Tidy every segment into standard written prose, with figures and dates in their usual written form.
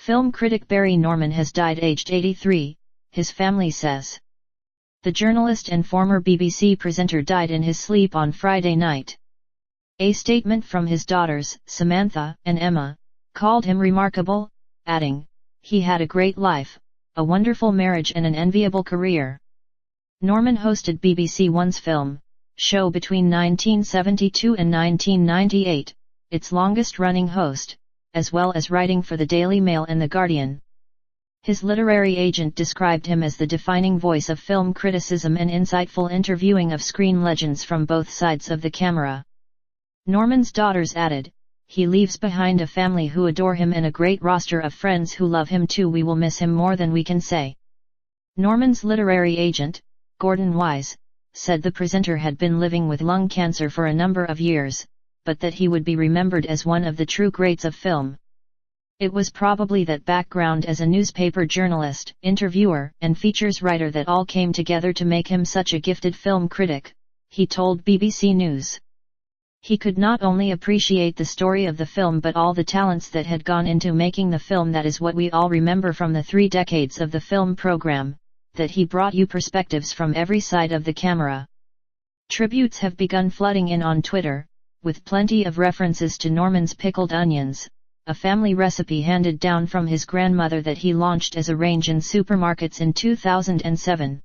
Film critic Barry Norman has died aged 83, his family says. The journalist and former BBC presenter died in his sleep on Friday night. A statement from his daughters, Samantha and Emma, called him remarkable, adding, "He had a great life, a wonderful marriage and an enviable career." Norman hosted BBC One's film show between 1972 and 1998, its longest-running host, as well as writing for the Daily Mail and The Guardian. His literary agent described him as the defining voice of film criticism and insightful interviewing of screen legends from both sides of the camera. Norman's daughters added, "He leaves behind a family who adore him and a great roster of friends who love him too. We will miss him more than we can say." Norman's literary agent, Gordon Wise, said the presenter had been living with lung cancer for a number of years, but that he would be remembered as one of the true greats of film. It was probably that background as a newspaper journalist, interviewer, and features writer that all came together to make him such a gifted film critic, he told BBC News. He could not only appreciate the story of the film but all the talents that had gone into making the film. That is what we all remember from the 3 decades of the film program, that he brought you perspectives from every side of the camera. Tributes have begun flooding in on Twitter, with plenty of references to Norman's pickled onions, a family recipe handed down from his grandmother that he launched as a range in supermarkets in 2007.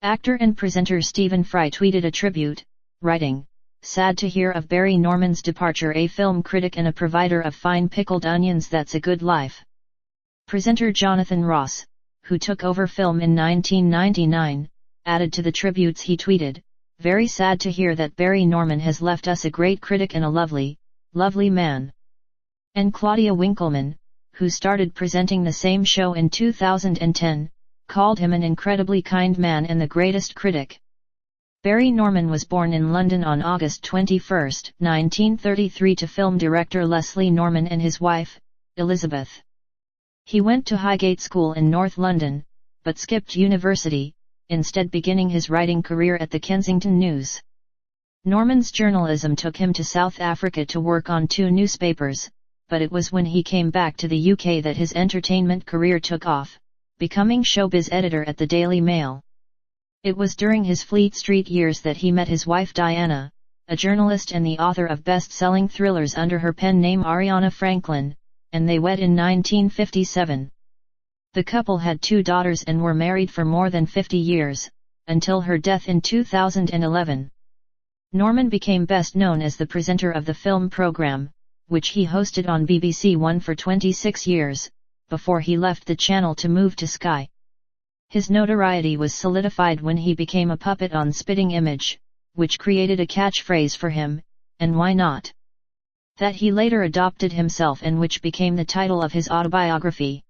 Actor and presenter Stephen Fry tweeted a tribute, writing, "Sad to hear of Barry Norman's departure, a film critic and a provider of fine pickled onions. That's a good life." Presenter Jonathan Ross, who took over film in 1999, added to the tributes. He tweeted, "Very sad to hear that Barry Norman has left us, a great critic and a lovely, lovely man." And Claudia Winkleman, who started presenting the same show in 2010, called him an incredibly kind man and the greatest critic. Barry Norman was born in London on August 21, 1933 to film director Leslie Norman and his wife, Elizabeth. He went to Highgate School in North London, but skipped university, instead beginning his writing career at the Kensington News. Norman's journalism took him to South Africa to work on 2 newspapers, but it was when he came back to the UK that his entertainment career took off, becoming showbiz editor at the Daily Mail. It was during his Fleet Street years that he met his wife Diana, a journalist and the author of best-selling thrillers under her pen name Ariana Franklin, and they wed in 1957. The couple had 2 daughters and were married for more than 50 years, until her death in 2011. Norman became best known as the presenter of the film program, which he hosted on BBC One for 26 years, before he left the channel to move to Sky. His notoriety was solidified when he became a puppet on Spitting Image, which created a catchphrase for him, "And why not?" that he later adopted himself and which became the title of his autobiography.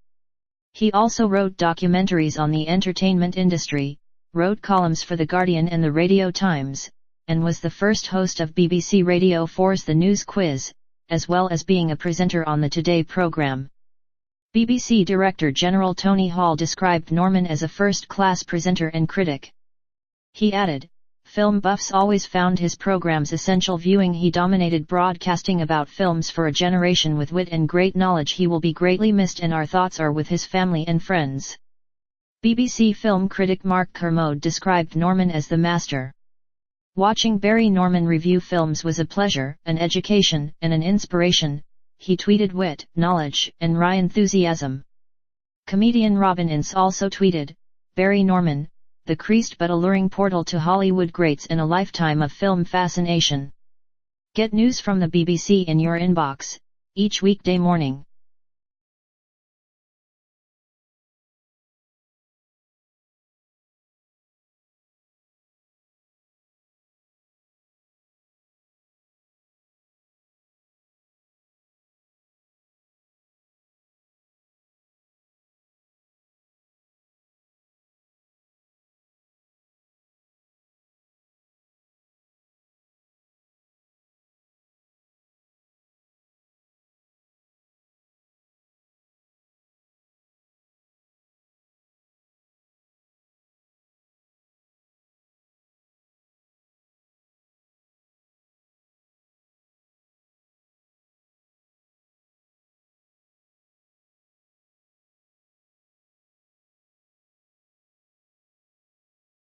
He also wrote documentaries on the entertainment industry, wrote columns for The Guardian and the Radio Times, and was the first host of BBC Radio 4's The News Quiz, as well as being a presenter on the Today programme. BBC Director General Tony Hall described Norman as a first-class presenter and critic. He added, "Film buffs always found his programmes essential viewing. He dominated broadcasting about films for a generation with wit and great knowledge. He will be greatly missed and our thoughts are with his family and friends." BBC film critic Mark Kermode described Norman as the master. "Watching Barry Norman review films was a pleasure, an education, and an inspiration," he tweeted. "Wit, knowledge, and wry enthusiasm." Comedian Robin Ince also tweeted, "Barry Norman, the creased but alluring portal to Hollywood greats and a lifetime of film fascination." Get news from the BBC in your inbox, each weekday morning.